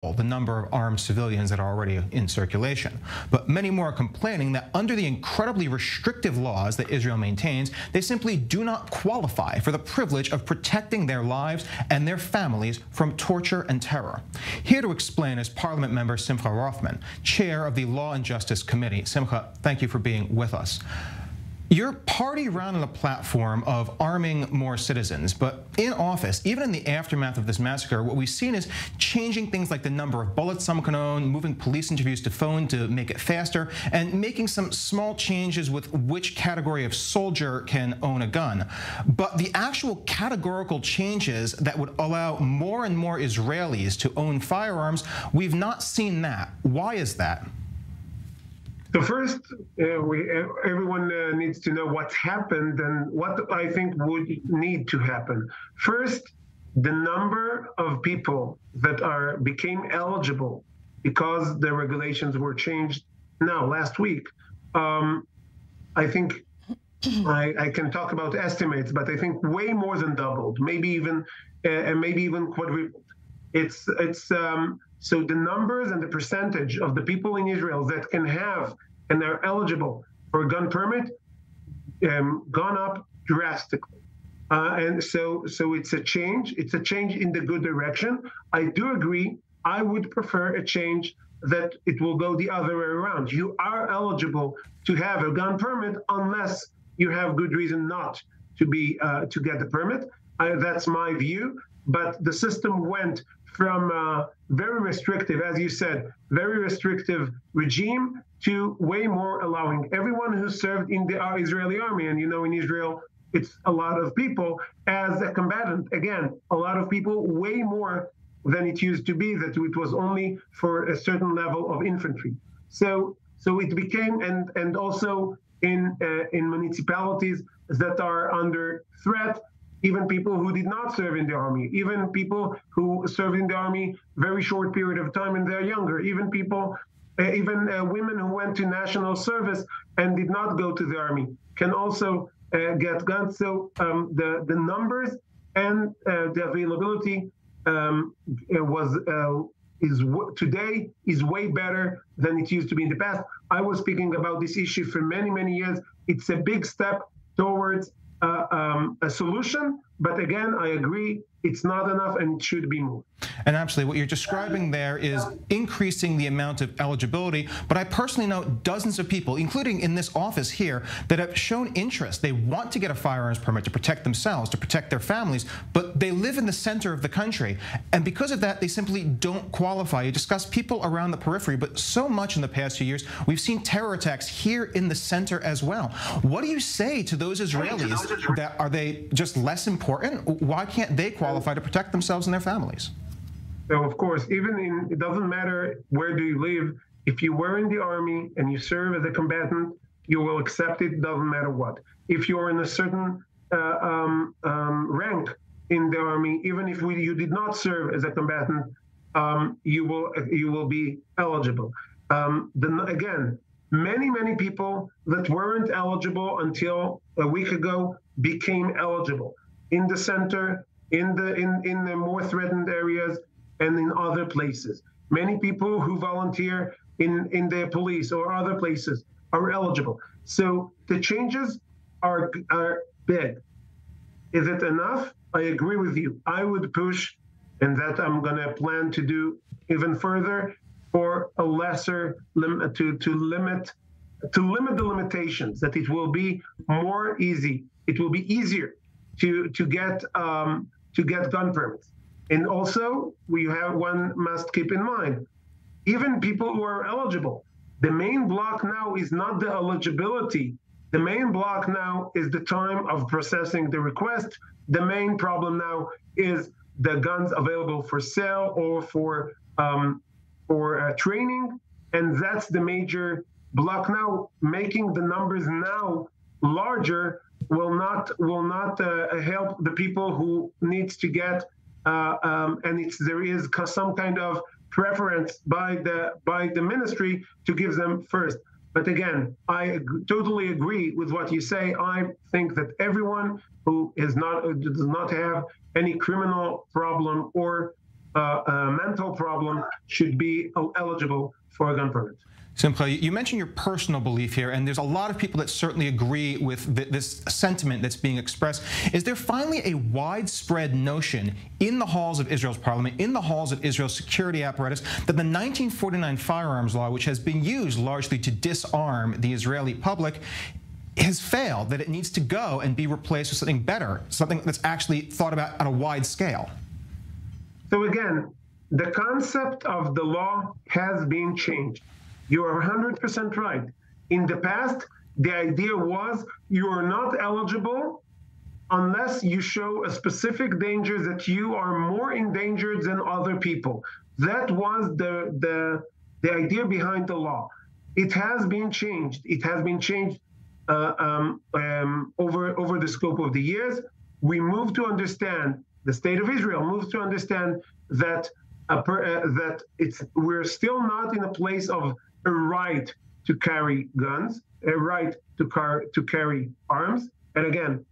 the number of armed civilians that are already in circulation. But many more are complaining that under the incredibly restrictive laws that Israel maintains, they simply do not qualify for the privilege of protecting their lives and their families from torture and terror. Here to explain is Parliament member Simcha Rothman, chair of the Law and Justice Committee. Simcha, thank you for being with us. Your party ran on a platform of arming more citizens, but in office, even in the aftermath of this massacre, what we've seen is changing things like the number of bullets someone can own, moving police interviews to phone to make it faster, and making some small changes with which category of soldier can own a gun. But the actual categorical changes that would allow more and more Israelis to own firearms, we've not seen that. Why is that? So first, everyone needs to know what's happened and what I think would need to happen. First, the number of people that became eligible because the regulations were changed last week. I think I can talk about estimates, but I think way more than doubled, maybe even quadrupled. So the numbers and the percentage of the people in Israel that can have and are eligible for a gun permit gone up drastically. And so it's a change. It's a change in the good direction. I do agree. I would prefer a change that it will go the other way around. You are eligible to have a gun permit unless you have good reason not to get the permit. That's my view. But the system went from very restrictive, as you said, very restrictive regime to way more allowing everyone who served in the Israeli army, and in Israel, it's a lot of people, as a combatant. Again, a lot of people, way more than it used to be, that it was only for a certain level of infantry. So it became, and also in municipalities that are under threat, even people who did not serve in the army, even people who served in the army very short period of time and they're younger, even women who went to national service and did not go to the army can also get guns. So the numbers and the availability today is way better than it used to be in the past. I was speaking about this issue for many, many years. It's a big step towards a solution, but again, I agree, it's not enough and it should be more. And absolutely, what you're describing there is increasing the amount of eligibility, but I personally know dozens of people, including in this office here, that have shown interest. They want to get a firearms permit to protect themselves, to protect their families, but they live in the center of the country, and because of that, they simply don't qualify. You discuss people around the periphery, but so much in the past few years, we've seen terror attacks here in the center as well. What do you say to those Israelis that are they just less important? Why can't they qualify to protect themselves and their families? So of course, it doesn't matter where do you live. If you were in the army and you serve as a combatant, you will accept it, doesn't matter what. If you're in a certain rank in the army, even if you did not serve as a combatant, you will be eligible. Again, many people that weren't eligible until a week ago became eligible in the center, in the more threatened areas, and in other places. Many people who volunteer in the police or other places are eligible. So the changes are big. Is it enough? I agree with you. I would push, and that I'm going to plan to do even further, for a lesser limit, to limit the limitations, that it will be more easy. It will be easier to get gun permits. And also, one must keep in mind, even people who are eligible, the main block now is not the eligibility. The main block now is the time of processing the request. The main problem now is the guns available for sale or for training, and that's the major block now. Making the numbers now larger will not help the people who needs to get. And there is some kind of preference by the ministry to give them first. But again, I totally agree with what you say. I think that everyone who does not have any criminal problem or mental problem should be eligible for a gun permit. Simcha, you mentioned your personal belief here, and there's a lot of people that certainly agree with this sentiment that's being expressed. Is there finally a widespread notion in the halls of Israel's parliament, in the halls of Israel's security apparatus, that the 1949 firearms law, which has been used largely to disarm the Israeli public, has failed, that it needs to go and be replaced with something better, something that's actually thought about on a wide scale? So again, the concept of the law has been changed. You are 100% right. In the past, the idea was you are not eligible unless you show a specific danger that you are more endangered than other people. That was the idea behind the law. It has been changed. It has been changed over the scope of the years. We moved to understand, the state of Israel moved to understand that we're still not in a place of a right to carry guns, a right to carry arms. And again,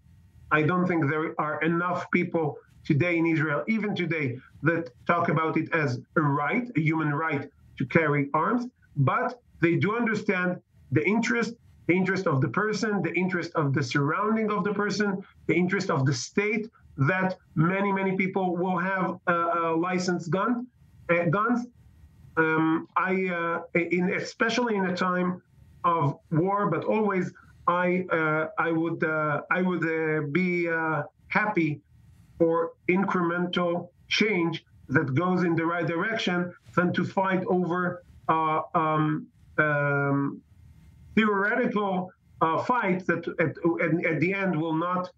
I don't think there are enough people today in Israel, even today, that talk about it as a right, a human right to carry arms. But they do understand the interest of the person, the interest of the surrounding of the person, the interest of the state, that many people will have licensed guns. Especially in a time of war, but always, I would be happy for incremental change that goes in the right direction than to fight over theoretical fights that at the end will not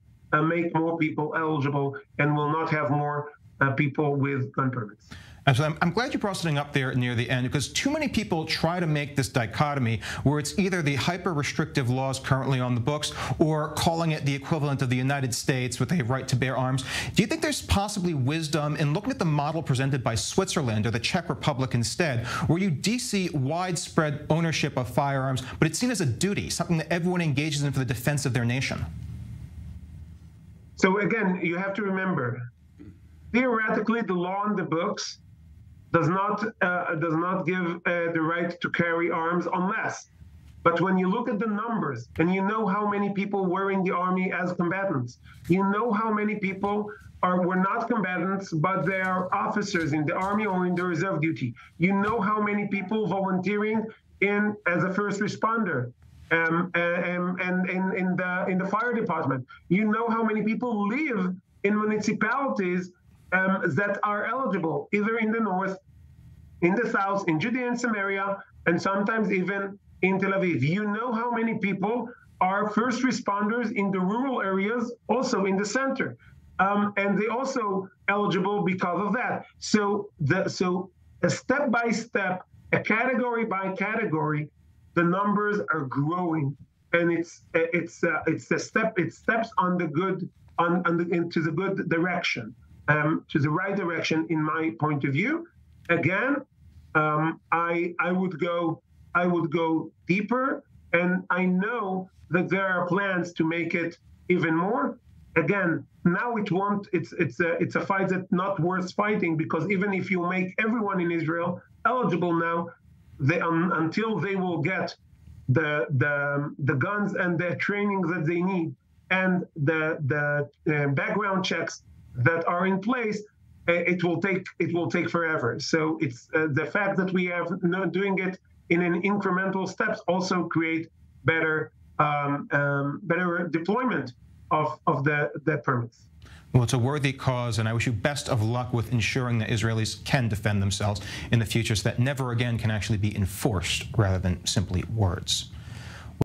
make more people eligible and will not have more people with gun permits. Absolutely. I'm glad you brought something up there near the end, because too many people try to make this dichotomy where it's either the hyper-restrictive laws currently on the books or calling it the equivalent of the United States with a right to bear arms. Do you think there's possibly wisdom in looking at the model presented by Switzerland or the Czech Republic instead, where you do see widespread ownership of firearms, but it's seen as a duty, something that everyone engages in for the defense of their nation? So again, you have to remember, theoretically, the law on the books does not give the right to carry arms unless. But when you look at the numbers and you know how many people were in the army as combatants, you know how many people were not combatants, but they are officers in the army or in the reserve duty. You know how many people volunteering as a first responder and in the fire department. You know how many people live in municipalities that are eligible, either in the north, in the south, in Judea and Samaria, and sometimes even in Tel Aviv. You know how many people are first responders in the rural areas, also in the center. And they also eligible because of that. So a step by step, a category by category, the numbers are growing, and it's a step. It steps on the good into the good direction. To the right direction, in my point of view. Again, I would go deeper, and I know that there are plans to make it even more. Again, now it won't. It's a fight that's not worth fighting, because even if you make everyone in Israel eligible now, until they will get the guns and the training that they need and the background checks that are in place, it will take forever. So it's the fact that we are not doing it in an incremental steps also create better deployment of the permits. Well, it's a worthy cause, and I wish you best of luck with ensuring that Israelis can defend themselves in the future, so that never again can actually be enforced rather than simply words.